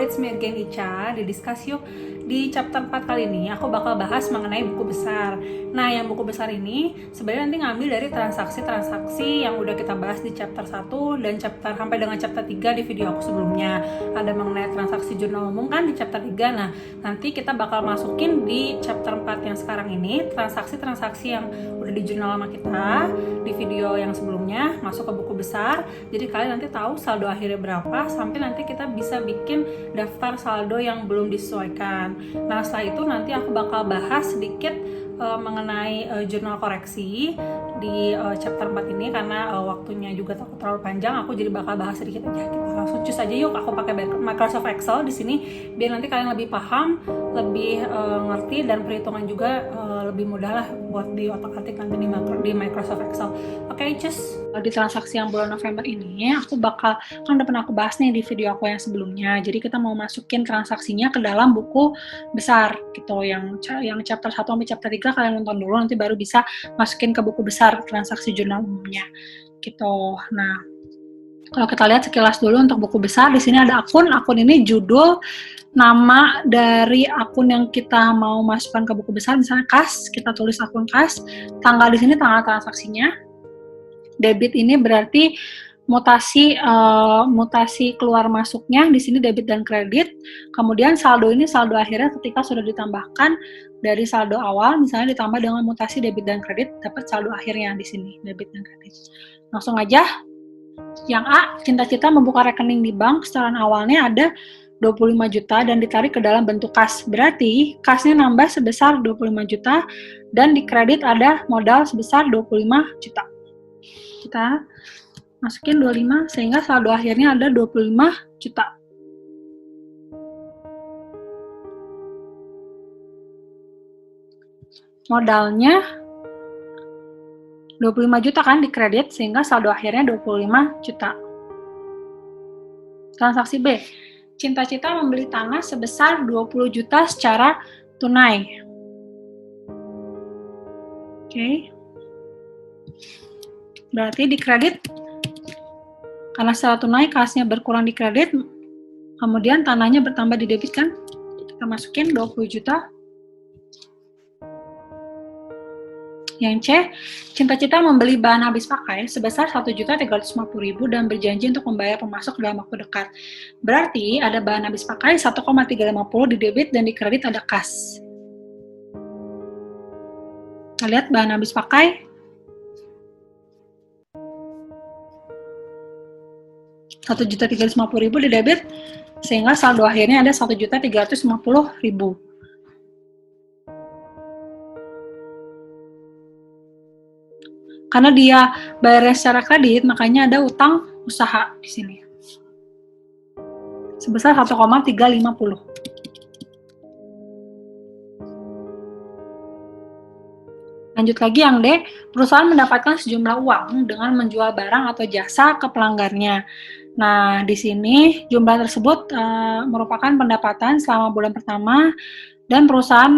it's me again Ica. Di Discuss Yuk. Di chapter 4 kali ini aku bakal bahas mengenai buku besar. Nah, yang buku besar ini sebenarnya nanti ngambil dari transaksi-transaksi yang udah kita bahas di chapter 1 dan chapter sampai dengan chapter 3 di video aku sebelumnya. Ada mengenai transaksi jurnal umum kan di chapter 3. Nah, nanti kita bakal masukin di chapter 4 yang sekarang ini transaksi-transaksi yang udah di jurnal lama kita di video yang sebelumnya masuk ke buku besar. Jadi kalian nanti tahu saldo akhirnya berapa sampai nanti kita bisa bikin daftar saldo yang belum disesuaikan. Nah, setelah itu nanti aku bakal bahas sedikit mengenai jurnal koreksi di chapter 4 ini karena waktunya juga takut terlalu panjang. Aku jadi bakal bahas sedikit aja. Kita langsung cus aja yuk. Aku pakai Microsoft Excel di sini biar nanti kalian lebih paham, lebih ngerti, dan perhitungan juga lebih mudah lah buat di otak-atik nanti di Microsoft Excel. Oke, cus. Di transaksi yang bulan November ini aku bakal, kan udah pernah aku bahas nih di video aku yang sebelumnya. Jadi kita mau masukin transaksinya ke dalam buku besar gitu. Yang chapter 1 sampai chapter 3 kalian nonton dulu, nanti baru bisa masukin ke buku besar transaksi jurnal umumnya gitu. Nah, kalau kita lihat sekilas dulu untuk buku besar, di sini ada akun ini judul, nama dari akun yang kita mau masukkan ke buku besar, misalnya kas, kita tulis akun kas, tanggal di sini tanggal transaksinya, debit ini berarti mutasi keluar masuknya, di sini debit dan kredit. Kemudian saldo ini saldo akhirnya ketika sudah ditambahkan dari saldo awal, misalnya ditambah dengan mutasi debit dan kredit, dapat saldo akhirnya di sini debit dan kredit. Langsung aja. Yang A, cita-cita membuka rekening di bank, setoran awalnya ada 25 juta dan ditarik ke dalam bentuk kas. Berarti kasnya nambah sebesar 25 juta dan di kredit ada modal sebesar 25 juta. Kita masukin 25 sehingga saldo akhirnya ada 25 juta. Modalnya 25 juta kan di kredit sehingga saldo akhirnya 25 juta. Transaksi B, cita-cita membeli tanah sebesar 20 juta secara tunai. Oke. Berarti di kredit, karena secara tunai kasnya berkurang di kredit, kemudian tanahnya bertambah di debit kan? Kita masukin 20 juta. Yang C, cita-cita membeli bahan habis pakai sebesar 1.350.000 dan berjanji untuk membayar pemasok dalam waktu dekat. Berarti ada bahan habis pakai 1,350 di debit dan di kredit ada kas. Kita lihat bahan habis pakai. 1.350.000 di debit sehingga saldo akhirnya ada 1.350.000. Karena dia bayarnya secara kredit, makanya ada utang usaha di sini. Sebesar 1,350. Lanjut lagi yang D, perusahaan mendapatkan sejumlah uang dengan menjual barang atau jasa ke pelanggannya. Nah, di sini jumlah tersebut merupakan pendapatan selama bulan pertama dan perusahaan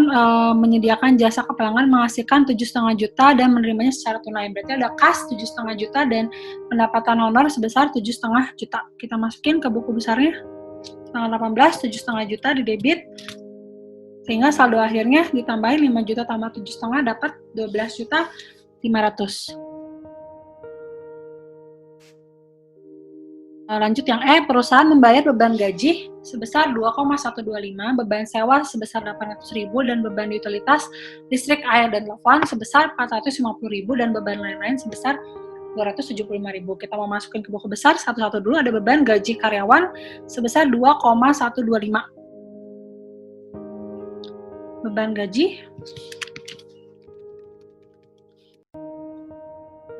menyediakan jasa ke pelanggan menghasilkan 7,5 juta dan menerimanya secara tunai. Berarti ada kas 7,5 juta dan pendapatan honor sebesar 7,5 juta. Kita masukin ke buku besarnya. Tanggal 18, 7,5 juta di debit. Sehingga saldo akhirnya ditambahin 5 juta tambah 7,5 dapat 12 juta 500. Lanjut yang E, perusahaan membayar beban gaji sebesar 2,125, beban sewa sebesar 800.000 dan beban utilitas listrik, air, dan telepon sebesar 450.000 dan beban lain-lain sebesar 275.000. Kita mau masukin ke buku besar satu-satu dulu. Ada beban gaji karyawan sebesar 2,125. Beban gaji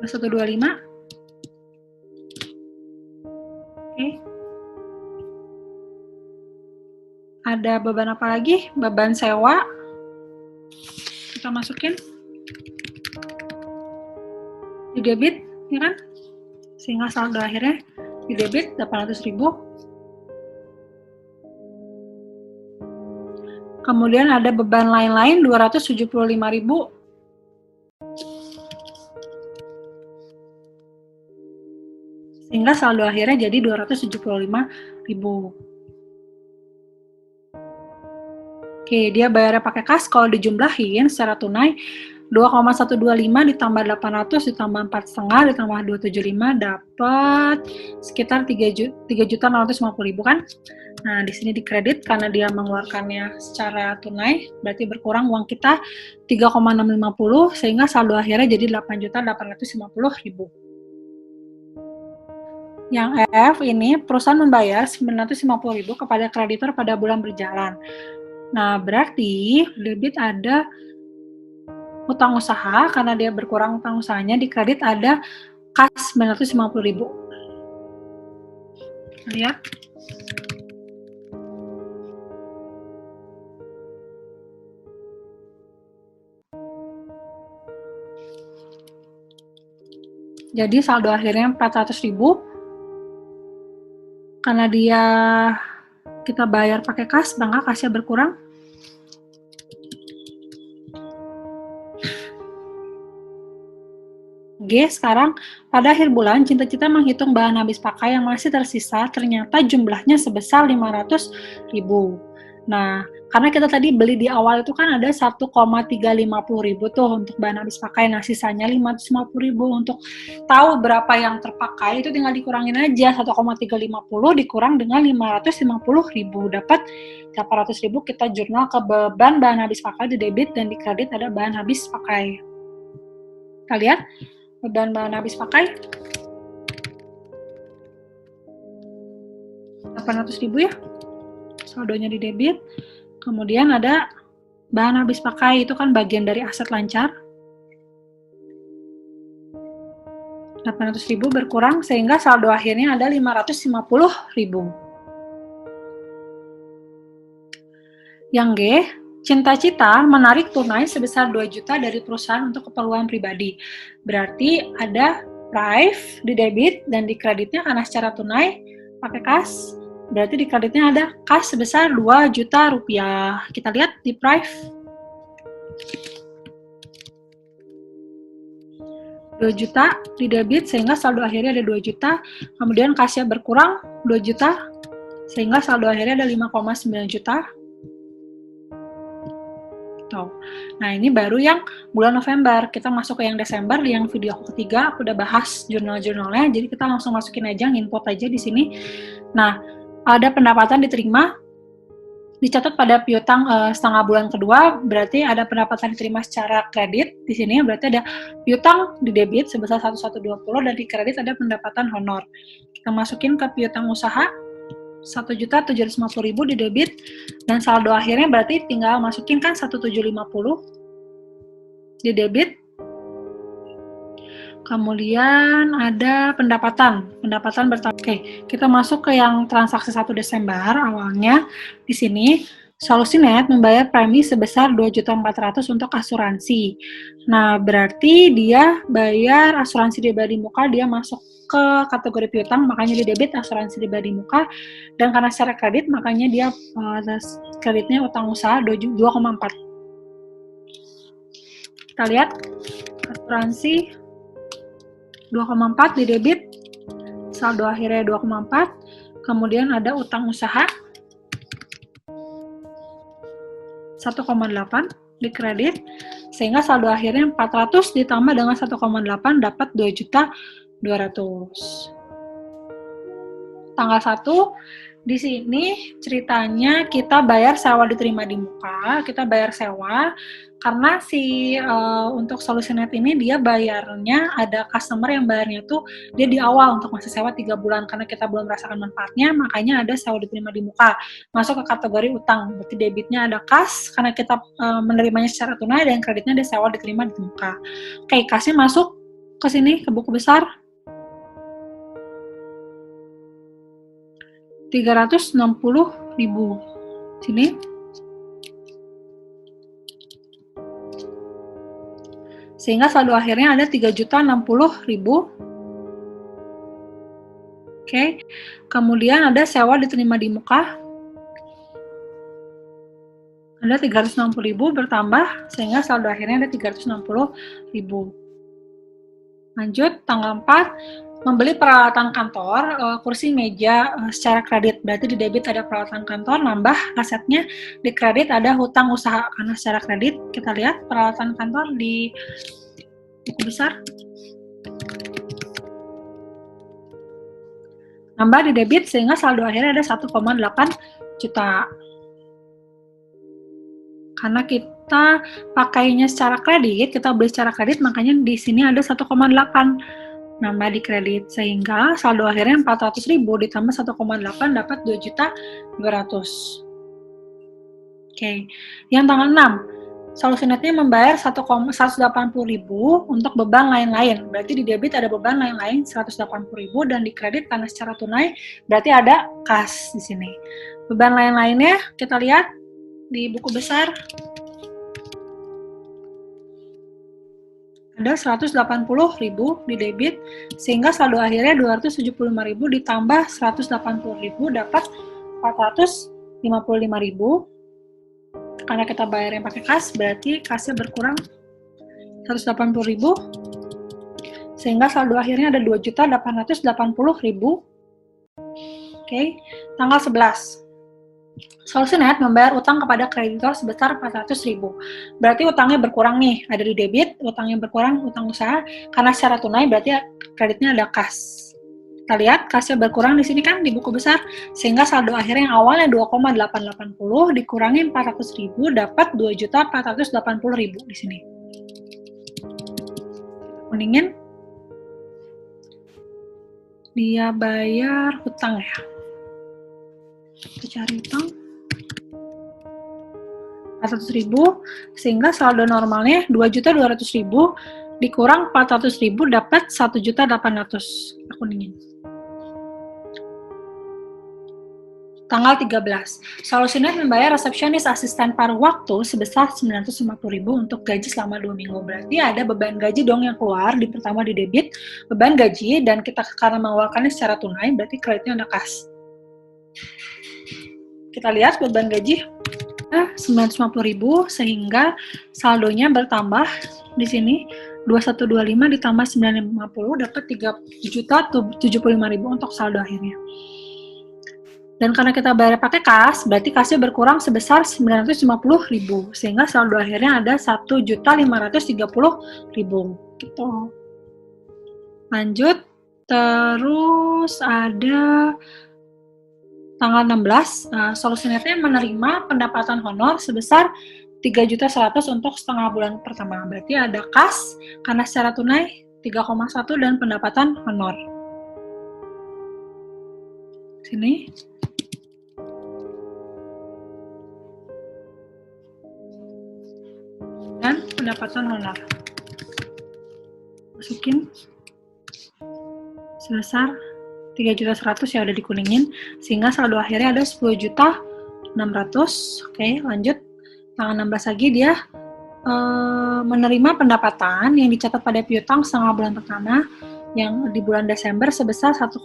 125. Oke. Ada beban apa lagi? Beban sewa. Kita masukin di debit, ya kan? Sehingga saldo akhirnya di debit 800.000. Kemudian ada beban lain-lain 275.000. Sehingga saldo akhirnya jadi 275.000. Oke, dia bayarnya pakai kas, kalau dijumlahin secara tunai 2,125 ditambah 800 ditambah 4,5 ditambah 275 dapat sekitar 3.650.000 kan? Nah, di sini dikredit karena dia mengeluarkannya secara tunai, berarti berkurang uang kita 3,650 sehingga saldo akhirnya jadi 8.850.000. Yang F ini perusahaan membayar 950.000 kepada kreditor pada bulan berjalan. Nah, berarti debit ada utang usaha, karena dia berkurang utang usahanya, di kredit ada kas 950.000. Lihat. Jadi saldo akhirnya 400.000. Karena kita bayar pakai kas, maka kasnya berkurang. G, sekarang pada akhir bulan Cinta-Cita menghitung bahan habis pakai yang masih tersisa, ternyata jumlahnya sebesar 500.000. Nah, karena kita tadi beli di awal itu kan ada 1,350.000 tuh untuk bahan habis pakai, nah sisanya 550.000. Untuk tahu berapa yang terpakai itu tinggal dikurangin aja, 1,350 dikurang dengan 550.000, dapat 800.000. Kita jurnal ke beban bahan habis pakai di debit, dan di kredit ada bahan habis pakai. Kita lihat beban bahan habis pakai 800.000 ya, saldonya di debit. Kemudian ada bahan habis pakai, itu kan bagian dari aset lancar, 800.000 berkurang sehingga saldo akhirnya ada 550.000. Yang G, Cinta-Cita menarik tunai sebesar 2 juta dari perusahaan untuk keperluan pribadi. Berarti ada prive di debit, dan di kreditnya karena secara tunai pakai kas, berarti di kreditnya ada kas sebesar 2 juta rupiah. Kita lihat di prive. 2 juta di debit sehingga saldo akhirnya ada 2 juta. Kemudian kasnya berkurang 2 juta sehingga saldo akhirnya ada 5,9 juta. Nah, ini baru yang bulan November. Kita masuk ke yang Desember. Di yang video aku ketiga, aku udah bahas jurnal-jurnalnya. Jadi kita langsung masukin aja, nginput aja di sini. Nah, ada pendapatan diterima, dicatat pada piutang setengah bulan kedua. Berarti ada pendapatan diterima secara kredit. Di sini berarti ada piutang di debit sebesar 1.120, dan di kredit ada pendapatan honor. Kita masukin ke piutang usaha 1.750.000 di debit, dan saldo akhirnya berarti tinggal masukin kan 1.750 di debit. Kemudian ada pendapatan bertambah. Oke, kita masuk ke yang transaksi 1 Desember awalnya. Di sini Solusinet membayar premi sebesar 2.400.000 untuk asuransi. Nah, berarti dia bayar asuransi pribadi muka, dia masuk ke kategori piutang, makanya di debit asuransi pribadi muka, dan karena secara kredit makanya dia kreditnya utang usaha 2,4. Kita lihat asuransi 2,4 di debit, saldo akhirnya 2,4. Kemudian ada utang usaha 1,8 di kredit, sehingga saldo akhirnya 400 ditambah dengan 1,8 dapat 2.200.000. Tanggal 1 di sini ceritanya kita bayar sewa diterima di muka, kita bayar sewa karena untuk Solusinet ini dia bayarnya, ada customer yang bayarnya tuh dia di awal untuk masa sewa 3 bulan, karena kita belum merasakan manfaatnya, makanya ada sewa diterima di muka, masuk ke kategori utang. Berarti debitnya ada kas karena kita menerimanya secara tunai, dan kreditnya ada sewa diterima di muka. Oke, kasnya masuk ke sini ke buku besar 360.000 sini. Sehingga saldo akhirnya ada 3.060.000. Oke. Kemudian ada sewa diterima di muka. Ada 360.000 bertambah sehingga saldo akhirnya ada 360.000. Lanjut tanggal 4 membeli peralatan kantor, kursi, meja secara kredit. Berarti di debit ada peralatan kantor, nambah asetnya. Di kredit ada hutang usaha karena secara kredit. Kita lihat peralatan kantor di buku besar. Nambah di debit sehingga saldo akhirnya ada 1,8 juta. Karena kita pakainya secara kredit, kita beli secara kredit, makanya di sini ada 1,8 nambah di kredit, sehingga saldo akhirnya 400.000 ditambah 1,8 dapat 2.200.000. Oke, yang tanggal 6 solusi netnya membayar 180.000 untuk beban lain-lain. Berarti di debit ada beban lain-lain 180.000 dan di kredit karena secara tunai berarti ada kas di sini. Beban lain-lainnya kita lihat di buku besar ada 180.000 di debit sehingga saldo akhirnya 275.000 ditambah 180.000 dapat 455.000. Karena kita bayar yang pakai kas, berarti kasnya berkurang 180.000 sehingga saldo akhirnya ada 2.880.000. Oke, tanggal 11 solusi net membayar utang kepada kreditor sebesar 400.000. Berarti utangnya berkurang nih, ada di debit, utangnya berkurang, utang usaha, karena secara tunai berarti kreditnya ada kas. Kita lihat kasnya berkurang di sini kan di buku besar, sehingga saldo akhirnya yang awalnya 2,880 dikurangi 400.000 dapat 2.480.000 di sini. Kuningin dia bayar hutang ya. Kita cari hutang 400.000 sehingga saldo normalnya 2.200.000 dikurang 400.000 dapat 1.800.000. Kuningin. Tanggal 13, solusi net membayar resepsionis asisten paruh waktu sebesar 950.000 untuk gaji selama 2 minggu. Berarti ada beban gaji dong yang keluar, di pertama di debit, beban gaji, dan kita karena mengeluarkannya secara tunai, berarti kreditnya ada kas. Kita lihat beban gaji 950.000 sehingga saldonya bertambah di sini 2125 ditambah 950 dapat 3.075.000 untuk saldo akhirnya. Dan karena kita bayar pakai kas, berarti kasnya berkurang sebesar 950.000 sehingga saldo akhirnya ada 1.530.000 gitu. Lanjut, terus ada tanggal 16, solusi netnya menerima pendapatan honor sebesar 3.100.000 untuk setengah bulan pertama. Berarti ada kas karena secara tunai 3,1 dan pendapatan honor. Sini. Dan pendapatan honor. Masukin sebesar 3.100.000 yang udah dikuningin sehingga saldo akhirnya ada 10.600.000. Oke, lanjut tanggal 16 lagi dia menerima pendapatan yang dicatat pada piutang setengah bulan pertama yang di bulan Desember sebesar 1,7.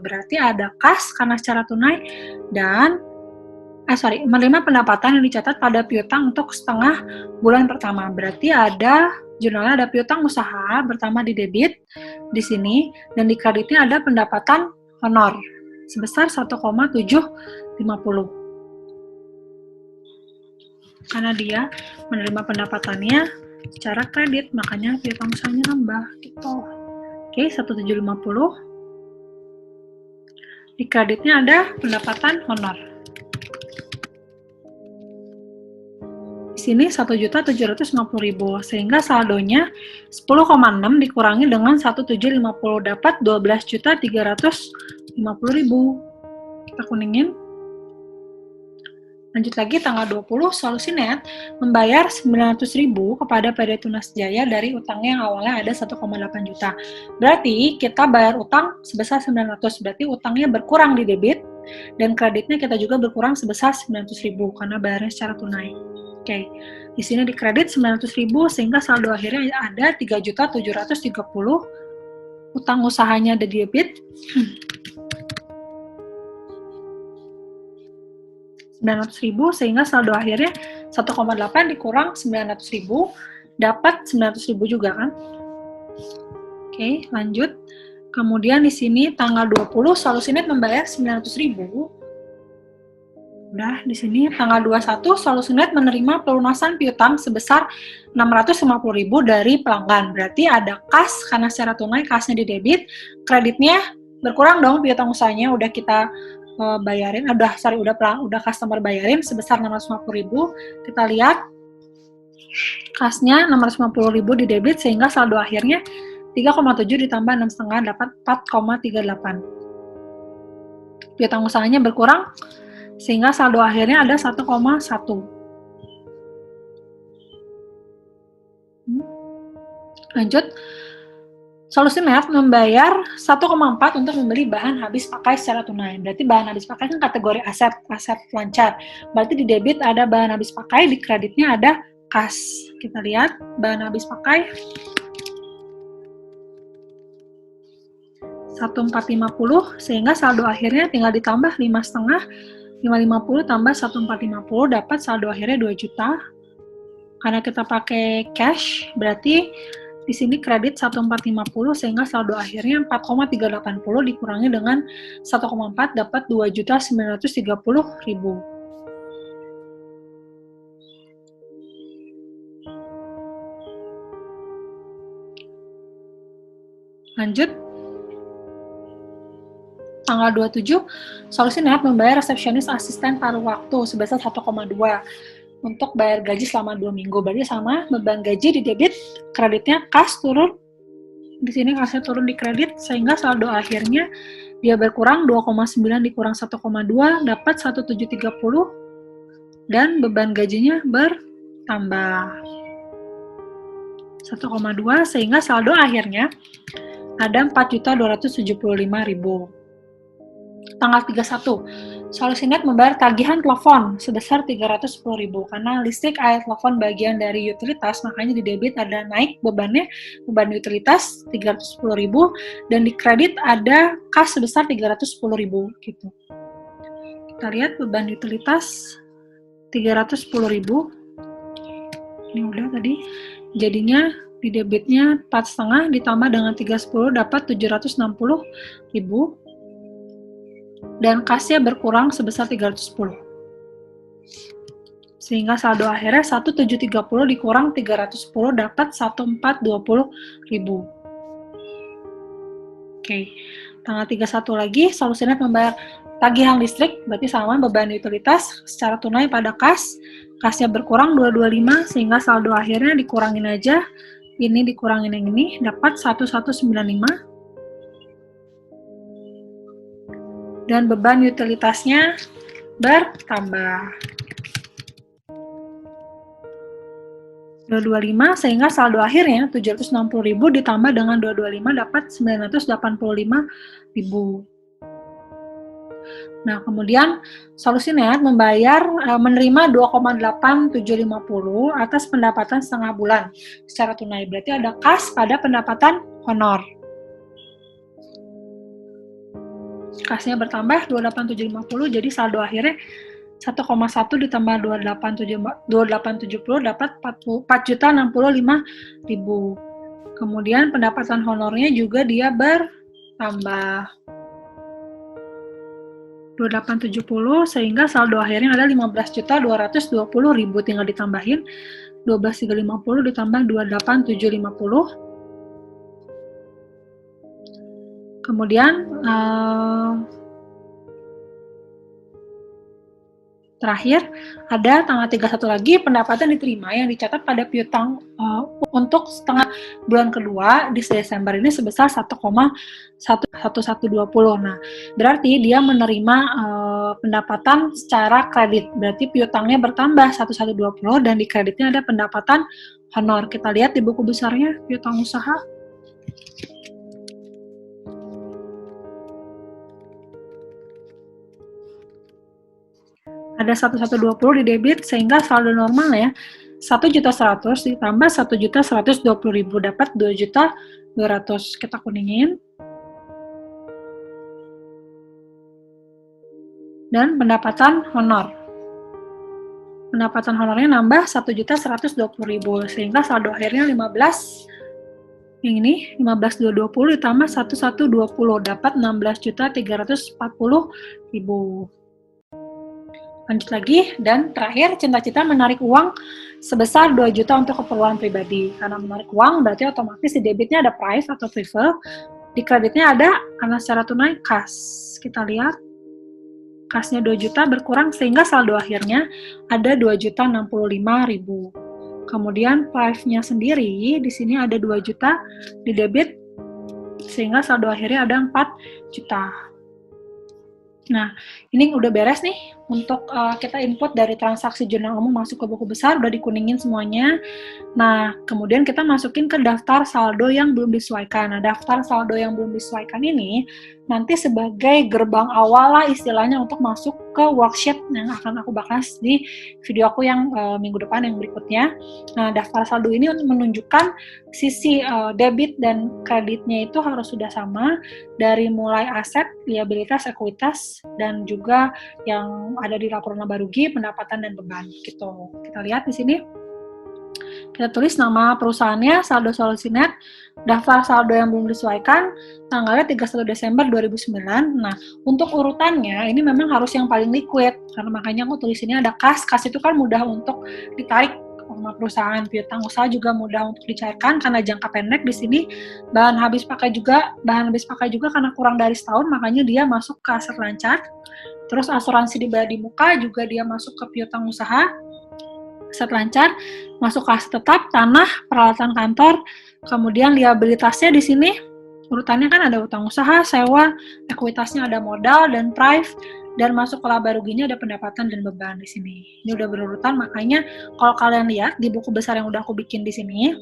Berarti ada kas karena secara tunai dan menerima pendapatan yang dicatat pada piutang untuk setengah bulan pertama. Berarti ada jurnalnya ada piutang usaha pertama di debit di sini dan di kreditnya ada pendapatan honor sebesar 1,750. Karena dia menerima pendapatannya secara kredit, makanya piutang usahanya nambah gitu. Oke, 1.750. Di kreditnya ada pendapatan honor. Di sini 1.750.000 sehingga saldonya 10,6 dikurangi dengan 1.750 dapat 12.350.000. Kita kuningin. Lanjut lagi tanggal 20, solusi net membayar 900.000 kepada PD Tunas Jaya dari utangnya yang awalnya ada 1,8 juta. Berarti kita bayar utang sebesar 900, berarti utangnya berkurang di debit dan kreditnya kita juga berkurang sebesar 900.000 karena bayarnya secara tunai. Oke, di sini di kredit 900.000 sehingga saldo akhirnya ada 3.730. Utang usahanya ada di debit 900.000 sehingga saldo akhirnya 1,8 dikurang 900.000 dapat 900.000 juga kan. Oke, lanjut Kemudian di sini tanggal 20 Solusinet membayar 900.000. Udah, di sini tanggal 21 Solusinet menerima pelunasan piutang sebesar 650.000 dari pelanggan. Berarti ada kas karena secara tunai kasnya di debit, kreditnya berkurang dong piutang usahanya udah kita bayarin, udah customer bayarin sebesar 650.000. Kita lihat kasnya 650.000 di debit sehingga saldo akhirnya 3,7 ditambah 6,5 dapat 4,38. Piutang usahanya berkurang sehingga saldo akhirnya ada 1,1. Lanjut, Solusinet membayar 1,4 untuk membeli bahan habis pakai secara tunai. Berarti bahan habis pakai kan kategori aset lancar. Berarti di debit ada bahan habis pakai, di kreditnya ada kas. Kita lihat bahan habis pakai 1.450 sehingga saldo akhirnya tinggal ditambah 5,5, 550 tambah 1.450 dapat saldo akhirnya 2 juta. Karena kita pakai cash berarti di sini kredit 1.450 sehingga saldo akhirnya 4,380 dikurangi dengan 1,4 dapat 2.930.000. Lanjut, tanggal 27, Solusinet membayar resepsionis asisten paruh waktu sebesar 1,2 untuk bayar gaji selama 2 minggu. Berarti sama, beban gaji di debit, kreditnya kas turun. Di sini kasnya turun di kredit sehingga saldo akhirnya dia berkurang 2,9 dikurang 1,2 dapat 1.730 dan beban gajinya bertambah 1,2 sehingga saldo akhirnya ada 4.275.000. Tanggal 31, Solusinet membayar tagihan telepon sebesar 310.000 karena listrik, air, telepon bagian dari utilitas, makanya di debit ada naik beban utilitas 310.000 dan di kredit ada kas sebesar 310.000 gitu. Kita lihat beban utilitas 310.000. Ini udah tadi. Jadinya di debitnya 4,5 ditambah dengan 310 dapat 760.000. Dan kasnya berkurang sebesar 310. Sehingga saldo akhirnya 1.730 dikurang 310 dapat 1.420.000. Oke, tanggal 31 lagi Solusinet membayar tagihan listrik, berarti sama beban utilitas secara tunai pada kas. Kasnya berkurang 225 sehingga saldo akhirnya dikurangin aja. Ini dikurangin yang ini dapat 1.195. Dan beban utilitasnya bertambah 225 sehingga saldo akhirnya 760.000 ditambah dengan 225 dapat 985.000. Nah, kemudian Solusinet menerima 2,8750 atas pendapatan setengah bulan secara tunai. Berarti ada kas pada pendapatan honor. Kasnya bertambah 28750 jadi saldo akhirnya 1,1 ditambah 2870 dapat 4.065.000. Kemudian pendapatan honornya juga dia bertambah 2870 sehingga saldo akhirnya ada 15.220.000, tinggal ditambahin 12.350 ditambah 28.750. Kemudian terakhir ada tanggal 31 lagi pendapatan diterima yang dicatat pada piutang untuk setengah bulan kedua di Desember ini sebesar 1,1120. Nah, berarti dia menerima pendapatan secara kredit. Berarti piutangnya bertambah 1.120 dan di kreditnya ada pendapatan honor. Kita lihat di buku besarnya piutang usaha. Ada 1.120 di debit sehingga saldo normal ya 1.100.000 ditambah 1.120.000 dapat 2.200.000. Kita kuningin. Dan pendapatan honor. Pendapatan honornya nambah 1.120.000 sehingga saldo akhirnya 15 Yang ini 15.220 ditambah 11.20 dapat 16.340.000. Lanjut lagi, dan terakhir Cinta-Cita menarik uang sebesar 2 juta untuk keperluan pribadi. Karena menarik uang berarti otomatis di debitnya ada price atau prefer, di kreditnya ada karena secara tunai kas. Kita lihat kasnya 2 juta berkurang sehingga saldo akhirnya ada 2.065.000. Kemudian price-nya sendiri di sini ada 2 juta di debit sehingga saldo akhirnya ada 4 juta. Nah, ini udah beres nih untuk kita input dari transaksi jurnal umum masuk ke buku besar, udah dikuningin semuanya. Nah, kemudian kita masukin ke daftar saldo yang belum disesuaikan. Nah, daftar saldo yang belum disesuaikan ini nanti sebagai gerbang awal lah istilahnya untuk masuk ke worksheet yang akan aku bahas di video aku yang minggu depan yang berikutnya. Nah, daftar saldo ini menunjukkan sisi debit dan kreditnya itu harus sudah sama dari mulai aset, liabilitas, ekuitas, dan juga yang ada di laporan laba rugi, pendapatan dan beban gitu. Kita lihat di sini. Kita tulis nama perusahaannya, saldo solusi net, daftar saldo yang belum disesuaikan, tanggalnya 31 Desember 2009. Nah, untuk urutannya ini memang harus yang paling liquid, karena makanya aku tulis ini ada kas. Kas itu kan mudah untuk ditarik sama perusahaan, piutang usaha juga mudah untuk dicairkan karena jangka pendek. Di sini bahan habis pakai juga karena kurang dari setahun, makanya dia masuk ke aset lancar. Terus asuransi dibayar di muka juga dia masuk ke piutang usaha. Aset lancar masuk ke aset tetap, tanah, peralatan kantor, kemudian liabilitasnya di sini urutannya kan ada utang usaha, sewa, ekuitasnya ada modal dan price, dan masuk ke laba ruginya ada pendapatan dan beban di sini. Ini udah berurutan, makanya kalau kalian lihat di buku besar yang udah aku bikin di sini,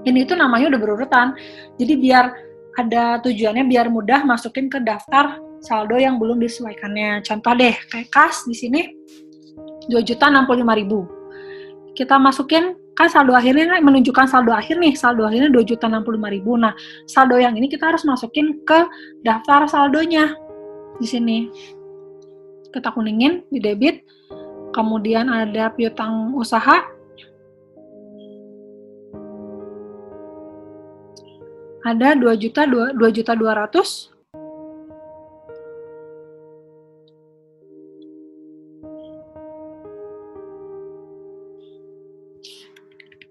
ini tuh namanya udah berurutan. Jadi biar ada tujuannya biar mudah masukin ke daftar saldo yang belum disesuaikannya. Contoh deh, kayak kas di sini 2.065.000. Kita masukin, kan saldo akhirnya menunjukkan saldo akhir nih, saldo akhirnya 2.065.000. Nah, saldo yang ini kita harus masukin ke daftar saldonya di sini. Kita kuningin di debit, kemudian ada piutang usaha, ada 2.200.000.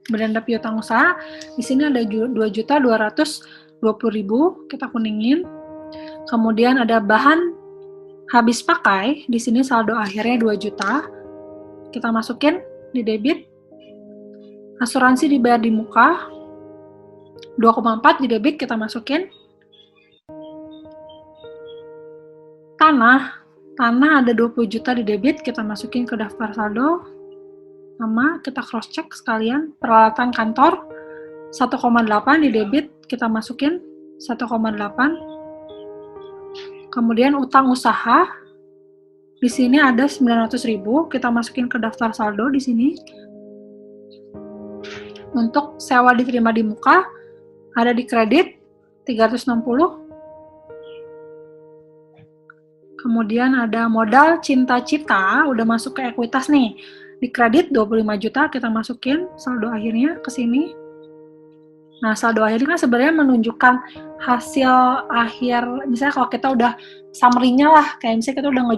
Beranda piutang usaha, di sini ada 2.220.000, kita kuningin. Kemudian ada bahan habis pakai, di sini saldo akhirnya 2 juta, kita masukin di debit. Asuransi dibayar di muka, 2,4 di debit, kita masukin. Tanah ada 20 juta di debit, kita masukin ke daftar saldo. Sama, kita cross check sekalian. Peralatan kantor 1,8 di debit, kita masukin 1,8. Kemudian utang usaha di sini ada 900.000, kita masukin ke daftar saldo di sini. Untuk sewa diterima di muka ada di kredit 360. Kemudian ada modal Cinta-Cita udah masuk ke ekuitas nih. Di kredit 25 juta, kita masukin saldo akhirnya ke sini. Nah, saldo akhirnya kan sebenarnya menunjukkan hasil akhir, misalnya kalau kita udah summary-nya lah, kayak misalnya kita udah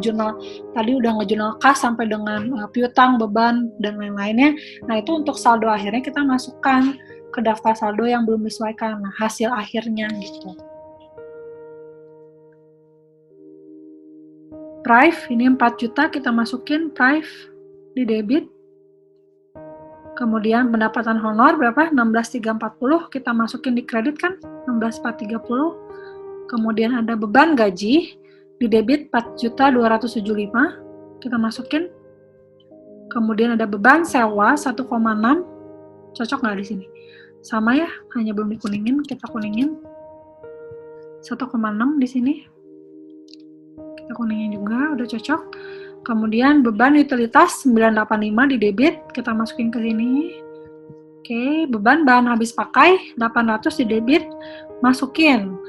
ngejurnal kas sampai dengan piutang, beban, dan lain-lainnya. Nah, itu untuk saldo akhirnya kita masukkan ke daftar saldo yang belum disesuaikan. Nah, hasil akhirnya gitu. Price, ini 4 juta, kita masukin price di debit. Kemudian pendapatan honor berapa? 16.340, kita masukin di kredit kan? 16.430. Kemudian ada beban gaji di debit 4.275, kita masukin. Kemudian ada beban sewa 1,6, cocok nggak di sini? Sama ya, hanya belum dikuningin, kita kuningin 1,6 di sini. Kita kuningin juga, udah cocok. Kemudian beban utilitas 985 di debit, kita masukin ke sini. Oke, beban bahan habis pakai 800 di debit, masukin.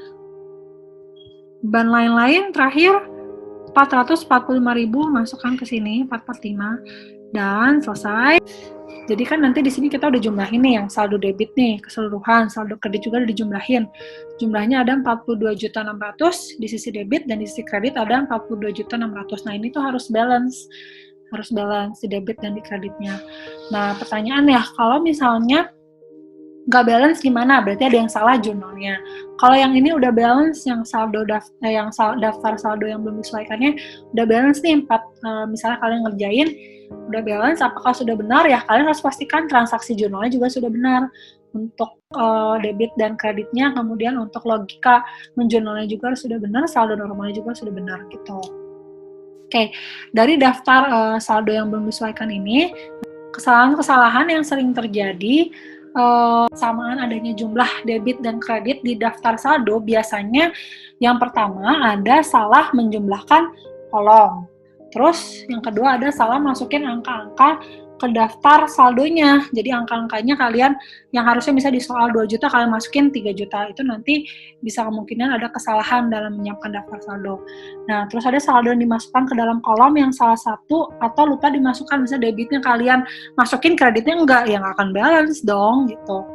Beban lain-lain terakhir 445.000 masukkan ke sini 445 dan selesai. Jadi kan nanti di sini kita udah jumlahin nih yang saldo debit nih keseluruhan, saldo kredit juga udah dijumlahin. Jumlahnya ada 42.600 di sisi debit dan di sisi kredit ada 42.600. Nah, ini tuh harus balance di debit dan di kreditnya. Nah, pertanyaan ya, kalau misalnya nggak balance gimana? Berarti ada yang salah jurnalnya. Kalau yang ini udah balance, yang daftar saldo yang belum disesuaikannya udah balance nih, misalnya kalian ngerjain udah balance, apakah sudah benar ya? Kalian harus pastikan transaksi jurnalnya juga sudah benar untuk debit dan kreditnya, kemudian untuk logika menjurnalnya juga sudah benar, saldo normalnya juga sudah benar gitu. Oke, dari daftar saldo yang belum disesuaikan ini, kesalahan-kesalahan yang sering terjadi samaan adanya jumlah debit dan kredit di daftar saldo, biasanya yang pertama ada salah menjumlahkan kolom. Terus yang kedua ada salah masukin angka-angka ke daftar saldonya. Jadi angka-angkanya kalian yang harusnya bisa di soal 2 juta kalian masukin 3 juta. Itu nanti bisa kemungkinan ada kesalahan dalam menyiapkan daftar saldo. Nah, terus ada saldo yang dimasukkan ke dalam kolom yang salah satu atau lupa dimasukkan, misalnya debitnya kalian masukin, kreditnya enggak, yang akan balance dong gitu.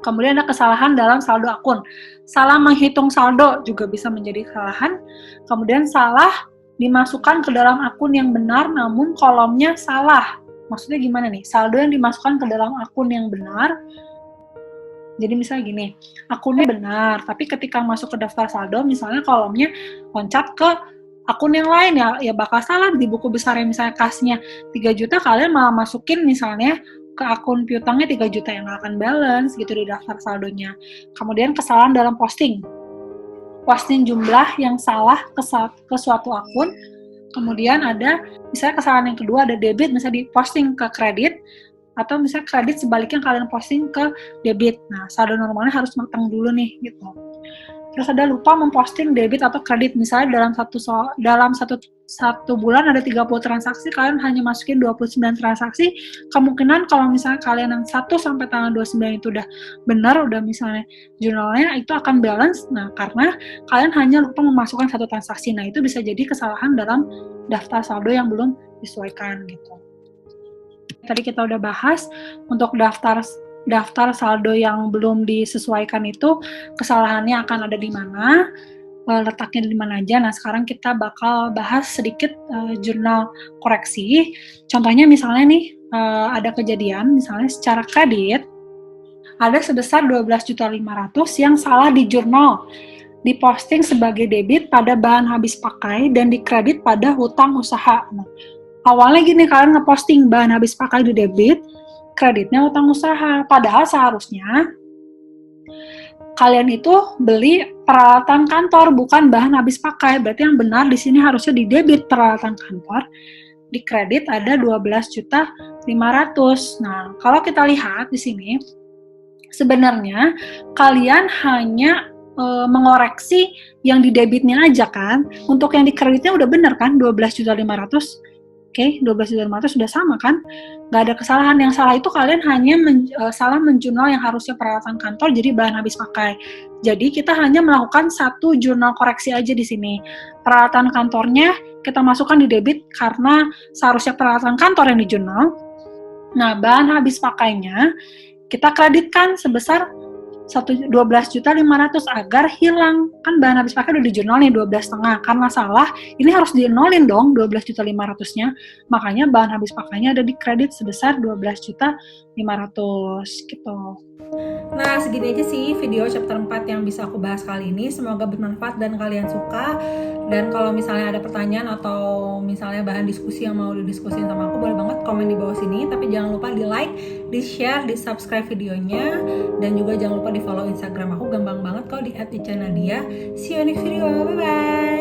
Kemudian ada kesalahan dalam saldo akun. Salah menghitung saldo juga bisa menjadi kesalahan. Kemudian salah dimasukkan ke dalam akun yang benar namun kolomnya salah. Maksudnya gimana nih? Saldo yang dimasukkan ke dalam akun yang benar. Jadi misalnya gini, akunnya benar, tapi ketika masuk ke daftar saldo, misalnya kolomnya loncat ke akun yang lain, ya bakal salah di buku besar yang misalnya kasnya 3 juta, kalian malah masukin misalnya ke akun piutangnya 3 juta, yang akan balance gitu di daftar saldonya. Kemudian kesalahan dalam posting jumlah yang salah ke suatu akun. Kemudian ada misalnya kesalahan yang kedua, ada debit misalnya diposting ke kredit, atau misalnya kredit sebaliknya kalian posting ke debit. Nah, saldo normalnya harus matang dulu nih gitu. Terus ada lupa memposting debit atau kredit, misalnya dalam satu bulan ada 30 transaksi, kalian hanya masukin 29 transaksi, kemungkinan kalau misalnya kalian yang 1 sampai tanggal 29 itu udah benar, udah misalnya jurnalnya itu akan balance, nah karena kalian hanya lupa memasukkan satu transaksi. Nah, itu bisa jadi kesalahan dalam daftar saldo yang belum disesuaikan gitu. Tadi kita udah bahas untuk daftar saldo yang belum disesuaikan itu kesalahannya akan ada di mana, letaknya di mana aja. Nah, sekarang kita bakal bahas sedikit jurnal koreksi. Contohnya misalnya nih, ada kejadian misalnya secara kredit ada sebesar 12.500.000 yang salah di jurnal, diposting sebagai debit pada bahan habis pakai dan dikredit pada hutang usaha. Nah, awalnya gini, kalian ngeposting bahan habis pakai di debit, kreditnya hutang usaha. Padahal seharusnya kalian itu beli peralatan kantor, bukan bahan habis pakai. Berarti yang benar di sini harusnya di debit peralatan kantor, di kredit ada 12.500.000. Nah, kalau kita lihat di sini, sebenarnya kalian hanya mengoreksi yang di debitnya aja kan. Untuk yang di kreditnya udah benar kan, 12.500.000. Oke, 12.500 sudah sama kan? Nggak ada kesalahan. Yang salah itu kalian hanya salah menjurnal yang harusnya peralatan kantor jadi bahan habis pakai. Jadi kita hanya melakukan satu jurnal koreksi aja di sini. Peralatan kantornya kita masukkan di debit karena seharusnya peralatan kantor yang dijurnal. Nah, bahan habis pakainya kita kreditkan sebesar 12.500.000 agar hilang. Kan bahan habis pakai udah di jurnal nih 12,5. Karena salah, ini harus dienolin dong 12.500.000-nya. Makanya bahan habis pakainya ada di kredit sebesar 12.500.000 gitu. Nah, segini aja sih video chapter 4 yang bisa aku bahas kali ini. Semoga bermanfaat dan kalian suka. Dan kalau misalnya ada pertanyaan atau misalnya bahan diskusi yang mau didiskusin sama aku, boleh banget komen di bawah sini. Tapi jangan lupa di like, di share, di subscribe videonya. Dan juga jangan lupa di follow Instagram aku, gampang banget kok di @icanadia. See you next video, bye-bye!